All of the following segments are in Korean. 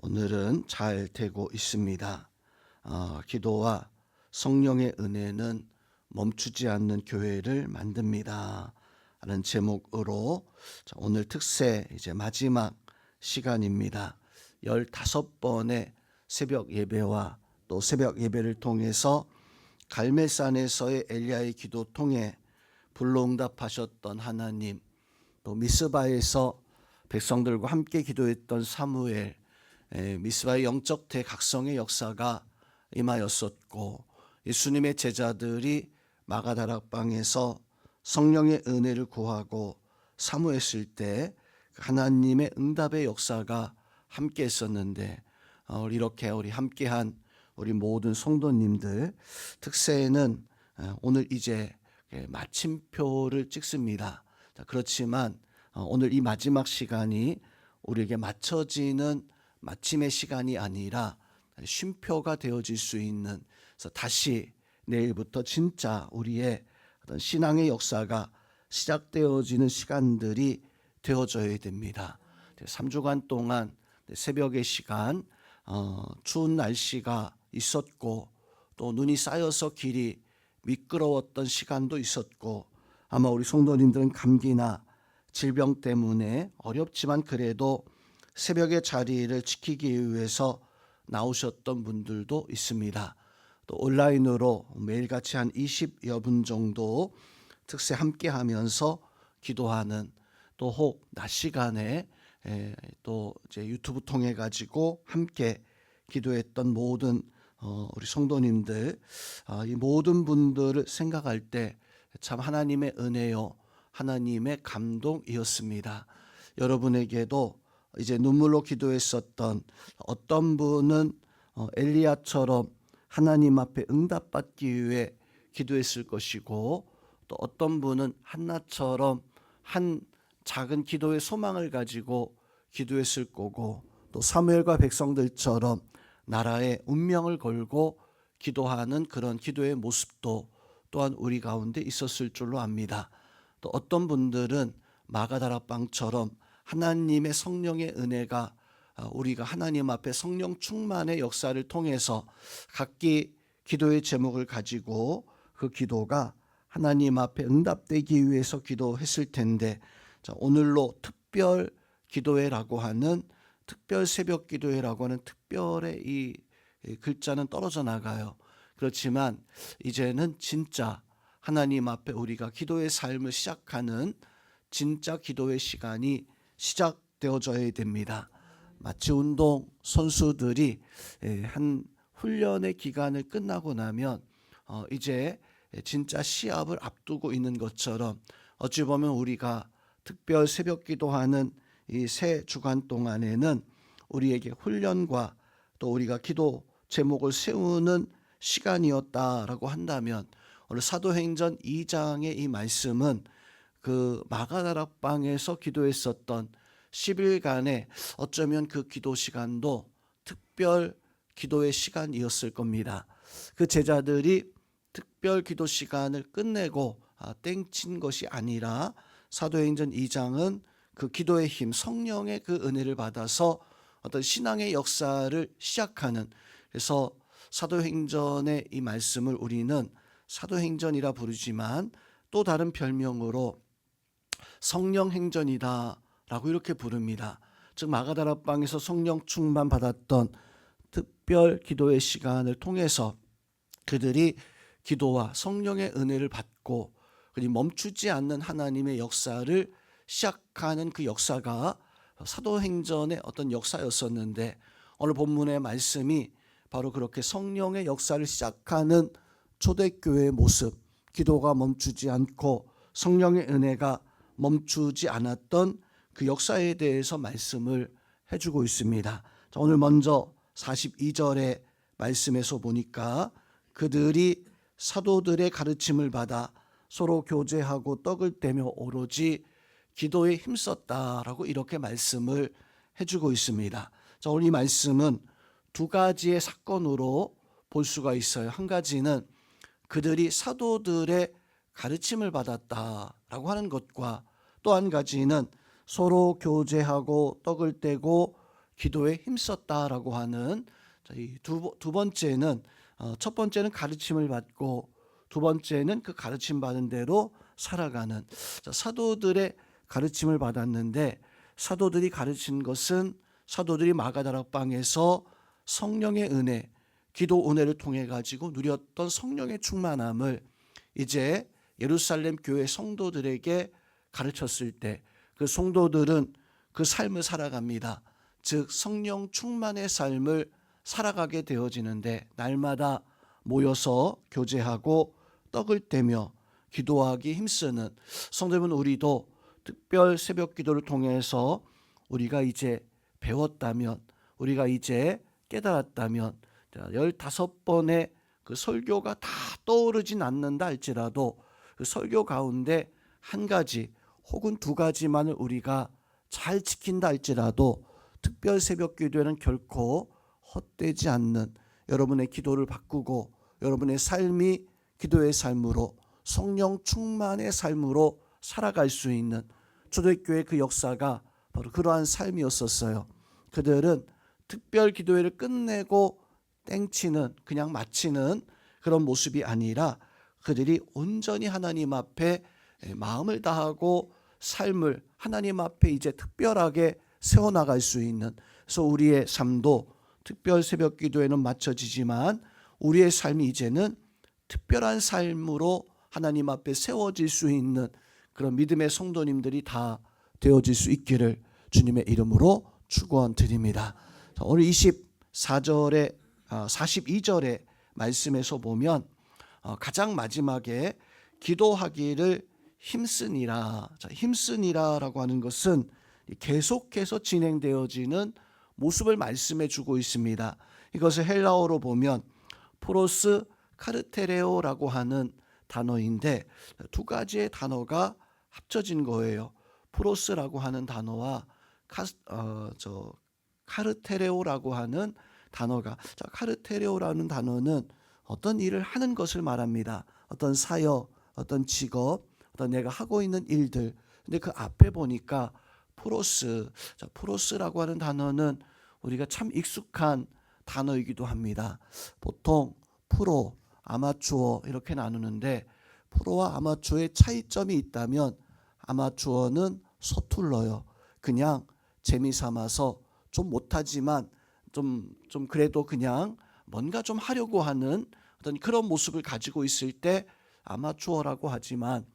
오늘은 잘 되고 있습니다. 기도와 성령의 은혜는 멈추지 않는 교회를 만듭니다. 라는 제목으로 오늘 특세 이제 마지막 시간입니다. 15번의 새벽 예배와 또 새벽 예배를 통해서 갈멜산에서의 엘리야의 기도 통해 불로응답하셨던 하나님, 또 미스바에서 백성들과 함께 기도했던 사무엘, 미스바의 영적 대각성의 역사가 임하였었고, 예수님의 제자들이 마가다락방에서 성령의 은혜를 구하고 사모했을 때 하나님의 응답의 역사가 함께 했었는데, 이렇게 우리 함께한 우리 모든 성도님들 특세에는 오늘 이제 마침표를 찍습니다. 그렇지만 오늘 이 마지막 시간이 우리에게 맞춰지는 마침의 시간이 아니라 쉼표가 되어질 수 있는, 그래서 다시 내일부터 진짜 우리의 어떤 신앙의 역사가 시작되어지는 시간들이 되어져야 됩니다. 3주간 동안 새벽의 시간, 추운 날씨가 있었고 또 눈이 쌓여서 길이 미끄러웠던 시간도 있었고, 아마 우리 성도님들은 감기나 질병 때문에 어렵지만 그래도 새벽의 자리를 지키기 위해서 나오셨던 분들도 있습니다. 또 온라인으로 매일같이 한 20여 분 정도 특세 함께 하면서 기도하는, 또 혹 낮 시간에 또 이제 유튜브 통해 가지고 함께 기도했던 모든 우리 성도님들, 이 모든 분들을 생각할 때 참 하나님의 은혜요, 하나님의 감동이었습니다. 여러분에게도 이제 눈물로 기도했었던 어떤 분은 엘리야처럼 하나님 앞에 응답받기 위해 기도했을 것이고, 또 어떤 분은 한나처럼 한 작은 기도의 소망을 가지고 기도했을 거고, 또 사무엘과 백성들처럼 나라의 운명을 걸고 기도하는 그런 기도의 모습도 또한 우리 가운데 있었을 줄로 압니다. 또 어떤 분들은 마가다락방처럼 하나님의 성령의 은혜가, 우리가 하나님 앞에 성령 충만의 역사를 통해서 각기 기도의 제목을 가지고 그 기도가 하나님 앞에 응답되기 위해서 기도했을 텐데, 오늘로 특별 기도회라고 하는, 특별 새벽 기도회라고 하는 특별의 이 글자는 떨어져 나가요. 그렇지만 이제는 진짜 하나님 앞에 우리가 기도의 삶을 시작하는 진짜 기도의 시간이 시작되어져야 됩니다. 마치 운동 선수들이 한 훈련의 기간을 끝나고 나면 이제 진짜 시합을 앞두고 있는 것처럼, 어찌 보면 우리가 특별 새벽 기도하는 이 세 주간 동안에는 우리에게 훈련과 또 우리가 기도 제목을 세우는 시간이었다라고 한다면, 오늘 사도행전 2장의 이 말씀은 그 마가다락방에서 기도했었던 10일간의 어쩌면 그 기도 시간도 특별 기도의 시간이었을 겁니다. 그 제자들이 특별 기도 시간을 끝내고 땡친 것이 아니라, 사도행전 2장은 그 기도의 힘, 성령의 그 은혜를 받아서 어떤 신앙의 역사를 시작하는, 그래서 사도행전의 이 말씀을 우리는 사도행전이라 부르지만 또 다른 별명으로 성령행전이다 라고 이렇게 부릅니다. 즉 마가다락방에서 성령 충만 받았던 특별 기도의 시간을 통해서 그들이 기도와 성령의 은혜를 받고 그리고 멈추지 않는 하나님의 역사를 시작하는 그 역사가 사도행전의 어떤 역사였었는데, 오늘 본문의 말씀이 바로 그렇게 성령의 역사를 시작하는 초대교회의 모습, 기도가 멈추지 않고 성령의 은혜가 멈추지 않았던 그 역사에 대해서 말씀을 해주고 있습니다. 자, 오늘 먼저 42절의 말씀에서 보니까 그들이 사도들의 가르침을 받아 서로 교제하고 떡을 떼며 오로지 기도에 힘썼다라고 이렇게 말씀을 해주고 있습니다. 자, 오늘 이 말씀은 두 가지의 사건으로 볼 수가 있어요. 한 가지는 그들이 사도들의 가르침을 받았다라고 하는 것과, 또 한 가지는 서로 교제하고 떡을 떼고 기도에 힘썼다라고 하는 이 두 번째는 첫 번째는 가르침을 받고 두 번째는 그 가르침 받은 대로 살아가는 사도들의 가르침을 받았는데 사도들이 가르친 것은 사도들이 마가다락방에서 성령의 은혜, 기도 은혜를 통해 가지고 누렸던 성령의 충만함을 이제 예루살렘 교회 성도들에게 가르쳤을 때 그 성도들은 그 삶을 살아갑니다. 즉 성령 충만의 삶을 살아가게 되어지는데 날마다 모여서 교제하고 떡을 떼며 기도하기 힘쓰는 성도 여러분, 우리도 특별 새벽 기도를 통해서 우리가 이제 배웠다면, 우리가 이제 깨달았다면 15번의 그 설교가 다 떠오르진 않는다 할지라도 그 설교 가운데 한 가지 혹은 두 가지만을 우리가 잘 지킨다 할지라도 특별 새벽 기도에는 결코 헛되지 않는 여러분의 기도를 바꾸고 여러분의 삶이 기도의 삶으로 성령 충만의 삶으로 살아갈 수 있는 초대교회 그 역사가 바로 그러한 삶이었었어요. 그들은 특별 기도회를 끝내고 땡치는, 그냥 마치는 그런 모습이 아니라 그들이 온전히 하나님 앞에 마음을 다하고 삶을 하나님 앞에 이제 특별하게 세워나갈 수 있는, 그래서 우리의 삶도 특별 새벽 기도에는 맞춰지지만 우리의 삶이 이제는 특별한 삶으로 하나님 앞에 세워질 수 있는 그런 믿음의 성도님들이 다 되어질 수 있기를 주님의 이름으로 축원드립니다. 오늘 24절에 42절의 말씀에서 보면 가장 마지막에 기도하기를 힘쓰니라. 힘쓰니라라고 하는 것은 계속해서 진행되어지는 모습을 말씀해 주고 있습니다. 이것을 헬라어로 보면 프로스 카르테레오라고 하는 단어인데 두 가지의 단어가 합쳐진 거예요. 프로스라고 하는 단어와 카르테레오라고 하는 단어가, 카르테레오라는 단어는 어떤 일을 하는 것을 말합니다. 어떤 사역, 어떤 직업, 어떤 내가 하고 있는 일들. 근데 그 앞에 보니까 프로스라고 하는 단어는 우리가 참 익숙한 단어이기도 합니다. 보통 프로, 아마추어 이렇게 나누는데 프로와 아마추어의 차이점이 있다면 아마추어는 서툴러요. 그냥 재미삼아서 좀 못하지만 좀 그래도 그냥 뭔가 좀 하려고 하는 어떤 그런 모습을 가지고 있을 때 아마추어라고 하지만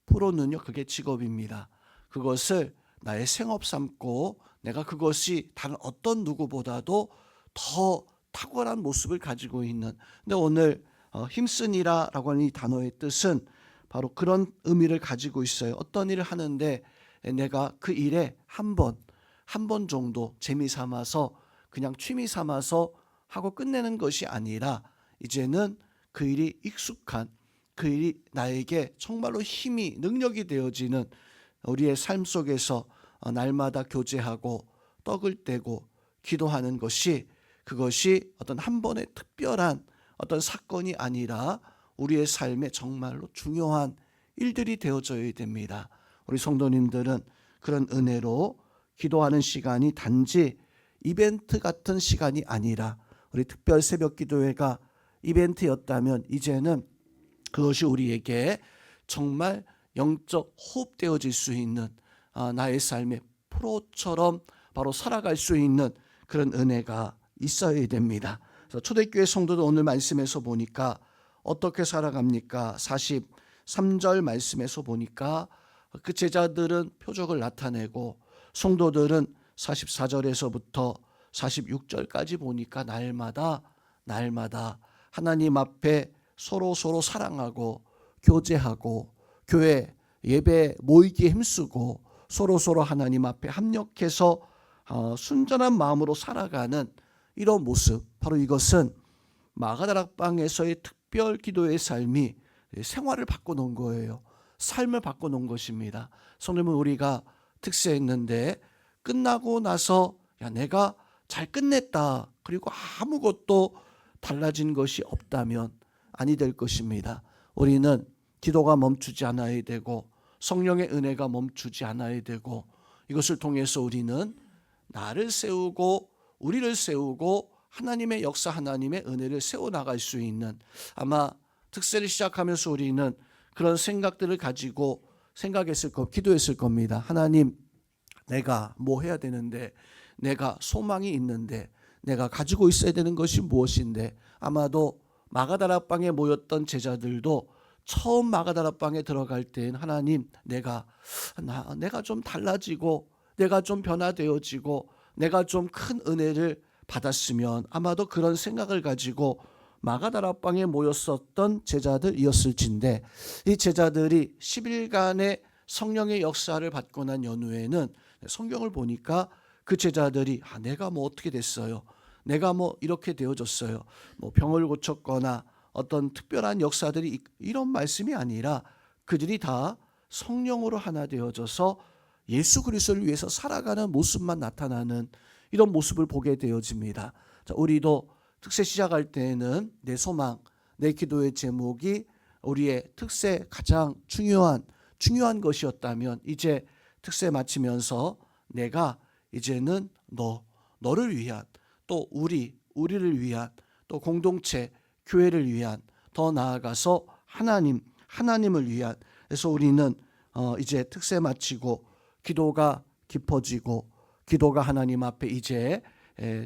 프로는요, 그게 직업입니다. 그것을 나의 생업 삼고 내가 그것이 다른 어떤 누구보다도 더 탁월한 모습을 가지고 있는. 근데 오늘 힘쓰니라라고 하는 이 단어의 뜻은 바로 그런 의미를 가지고 있어요. 어떤 일을 하는데 내가 그 일에 한 번 정도 재미 삼아서 그냥 취미 삼아서 하고 끝내는 것이 아니라 이제는 그 일이 익숙한, 그 일이 나에게 정말로 힘이, 능력이 되어지는 우리의 삶 속에서 날마다 교제하고 떡을 떼고 기도하는 것이, 그것이 어떤 한 번의 특별한 어떤 사건이 아니라 우리의 삶에 정말로 중요한 일들이 되어져야 됩니다. 우리 성도님들은 그런 은혜로 기도하는 시간이 단지 이벤트 같은 시간이 아니라, 우리 특별 새벽 기도회가 이벤트였다면 이제는 그것이 우리에게 정말 영적 호흡되어질 수 있는 나의 삶의 프로처럼 바로 살아갈 수 있는 그런 은혜가 있어야 됩니다. 그래서 초대교회 성도들 오늘 말씀에서 보니까 어떻게 살아갑니까? 43절 말씀에서 보니까 그 제자들은 표적을 나타내고 성도들은 44절에서부터 46절까지 보니까 날마다 하나님 앞에 서로 사랑하고 교제하고 교회 예배 모이기에 힘쓰고 서로 하나님 앞에 합력해서 순전한 마음으로 살아가는 이런 모습, 바로 이것은 마가다락방에서의 특별 기도의 삶이 생활을 바꿔놓은 거예요. 삶을 바꿔놓은 것입니다. 성도님은 우리가 특세했는데 끝나고 나서 내가 잘 끝냈다, 그리고 아무것도 달라진 것이 없다면 아니 될 것입니다. 우리는 기도가 멈추지 않아야 되고 성령의 은혜가 멈추지 않아야 되고, 이것을 통해서 우리는 나를 세우고 우리를 세우고 하나님의 역사, 하나님의 은혜를 세워나갈 수 있는, 아마 특세를 시작하면서 우리는 그런 생각들을 가지고 기도했을 겁니다. 하나님, 내가 뭐 해야 되는데, 내가 소망이 있는데, 내가 가지고 있어야 되는 것이 무엇인데, 아마도 마가다락방에 모였던 제자들도 처음 마가다락방에 들어갈 때엔 하나님, 내가 좀 달라지고 내가 좀 변화되어지고 내가 좀 큰 은혜를 받았으면, 아마도 그런 생각을 가지고 마가다락방에 모였었던 제자들이었을진데, 이 제자들이 10일간의 성령의 역사를 받고 난 연후에는 성경을 보니까 그 제자들이 내가 뭐 어떻게 됐어요, 내가 뭐 이렇게 되어졌어요, 뭐 병을 고쳤거나 어떤 특별한 역사들이, 이런 말씀이 아니라 그들이 다 성령으로 하나 되어져서 예수 그리스도를 위해서 살아가는 모습만 나타나는 이런 모습을 보게 되어집니다. 자, 우리도 특세 시작할 때에는 내 소망, 내 기도의 제목이 우리의 특세 가장 중요한 것이었다면, 이제 특세 마치면서 내가 이제는 너를 위한, 또 우리를 위한, 또 공동체 교회를 위한, 더 나아가서 하나님을 위한, 그래서 우리는 이제 특세 마치고 기도가 깊어지고 기도가 하나님 앞에 이제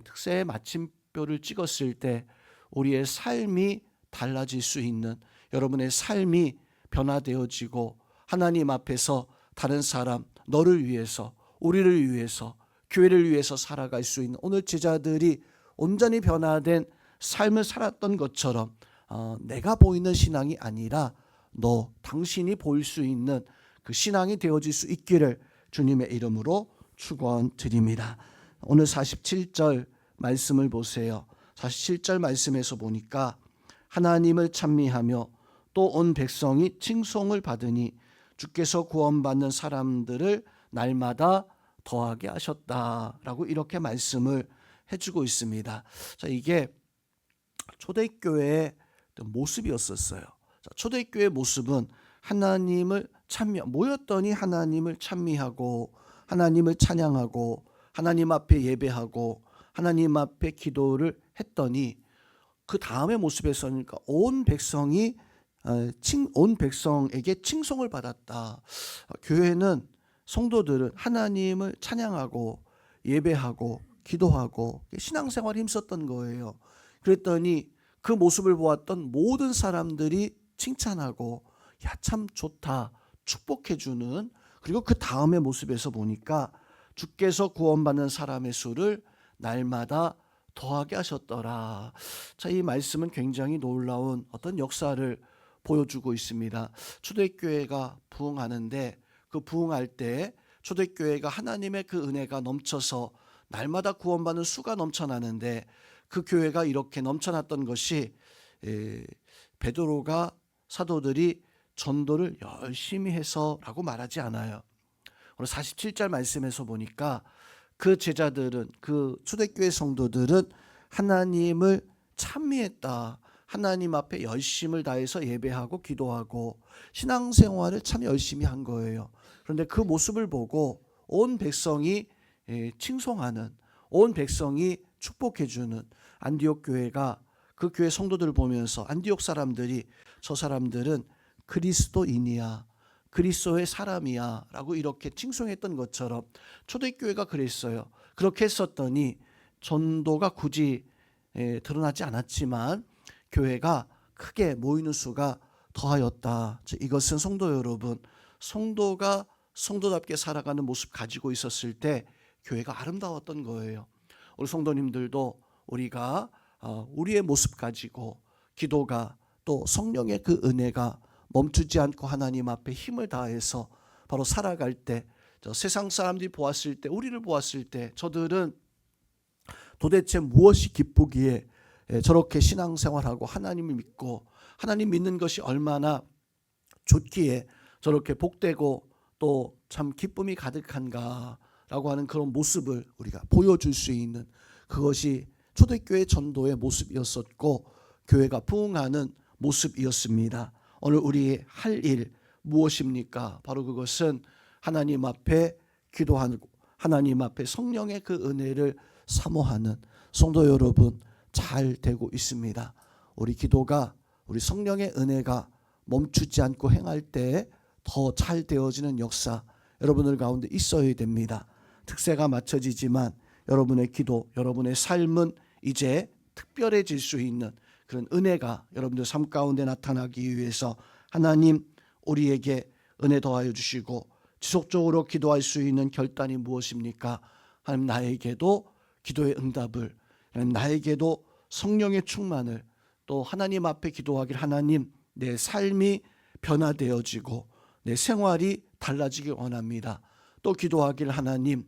특세의 마침표를 찍었을 때 우리의 삶이 달라질 수 있는, 여러분의 삶이 변화되어지고 하나님 앞에서 다른 사람, 너를 위해서, 우리를 위해서, 교회를 위해서 살아갈 수 있는, 오늘 제자들이 온전히 변화된 삶을 살았던 것처럼 내가 보이는 신앙이 아니라 당신이 보일 수 있는 그 신앙이 되어질 수 있기를 주님의 이름으로 축원드립니다. 오늘 47절 말씀을 보세요. 47절 말씀에서 보니까 하나님을 찬미하며 또 온 백성이 칭송을 받으니 주께서 구원받는 사람들을 날마다 더하게 하셨다라고 이렇게 말씀을 해주고 있습니다. 자, 이게 초대교회의 모습이었었어요. 자, 초대교회의 모습은 모였더니 하나님을 찬미하고 하나님을 찬양하고 하나님 앞에 예배하고 하나님 앞에 기도를 했더니, 그 다음의 모습에서는 온 백성에게 칭송을 받았다. 교회는, 성도들은 하나님을 찬양하고 예배하고 기도하고 신앙생활에 힘썼던 거예요. 그랬더니 그 모습을 보았던 모든 사람들이 칭찬하고 참 좋다, 축복해주는, 그리고 그 다음의 모습에서 보니까 주께서 구원받는 사람의 수를 날마다 더하게 하셨더라. 자, 이 말씀은 굉장히 놀라운 어떤 역사를 보여주고 있습니다. 초대교회가 부흥하는데, 그 부흥할 때 초대교회가 하나님의 그 은혜가 넘쳐서 날마다 구원받는 수가 넘쳐나는데, 그 교회가 이렇게 넘쳐났던 것이 베드로가, 사도들이 전도를 열심히 해서라고 말하지 않아요. 오늘 47절 말씀에서 보니까 그 제자들은, 그 초대교회 성도들은 하나님을 찬미했다. 하나님 앞에 열심을 다해서 예배하고 기도하고 신앙생활을 참 열심히 한 거예요. 그런데 그 모습을 보고 온 백성이 칭송하는, 온 백성이 축복해주는 안디옥 교회가, 그 교회 성도들을 보면서 안디옥 사람들이 저 사람들은 그리스도인이야, 그리스도의 사람이야 라고 이렇게 칭송했던 것처럼 초대교회가 그랬어요. 그렇게 했었더니 전도가 굳이 드러나지 않았지만 교회가 크게 모이는 수가 더하였다. 이것은 성도 여러분, 성도가 성도답게 살아가는 모습 가지고 있었을 때 교회가 아름다웠던 거예요. 우리 성도님들도 우리가 우리의 모습 가지고 기도가, 또 성령의 그 은혜가 멈추지 않고 하나님 앞에 힘을 다해서 바로 살아갈 때, 세상 사람들이 보았을 때, 우리를 보았을 때 저들은 도대체 무엇이 기쁘기에 저렇게 신앙생활하고 하나님을 믿고 하나님 믿는 것이 얼마나 좋기에 저렇게 복되고 또 참 기쁨이 가득한가 라고 하는 그런 모습을 우리가 보여줄 수 있는, 그것이 초대교회 전도의 모습이었었고 교회가 부흥하는 모습이었습니다. 오늘 우리 할 일 무엇입니까? 바로 그것은 하나님 앞에 기도하고 하나님 앞에 성령의 그 은혜를 사모하는 성도 여러분 잘 되고 있습니다. 우리 기도가, 우리 성령의 은혜가 멈추지 않고 행할 때 더 잘 되어지는 역사 여러분들 가운데 있어야 됩니다. 특세가 맞춰지지만 여러분의 기도, 여러분의 삶은 이제 특별해질 수 있는 그런 은혜가 여러분들 삶 가운데 나타나기 위해서 하나님 우리에게 은혜 더하여 주시고 지속적으로 기도할 수 있는 결단이 무엇입니까? 하나님 나에게도 기도의 응답을, 하나님 나에게도 성령의 충만을, 또 하나님 앞에 기도하길 하나님 내 삶이 변화되어지고 내 생활이 달라지길 원합니다. 또 기도하길 하나님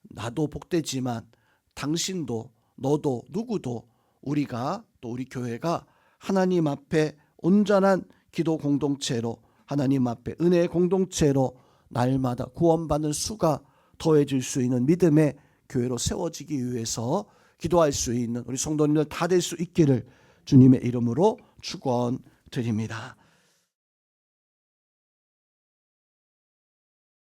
나도 복되지만 당신도 너도 누구도 우리가 또 우리 교회가 하나님 앞에 온전한 기도 공동체로 하나님 앞에 은혜의 공동체로 날마다 구원받는 수가 더해질 수 있는 믿음의 교회로 세워지기 위해서 기도할 수 있는 우리 성도님들 다 될 수 있기를 주님의 이름으로 축원드립니다.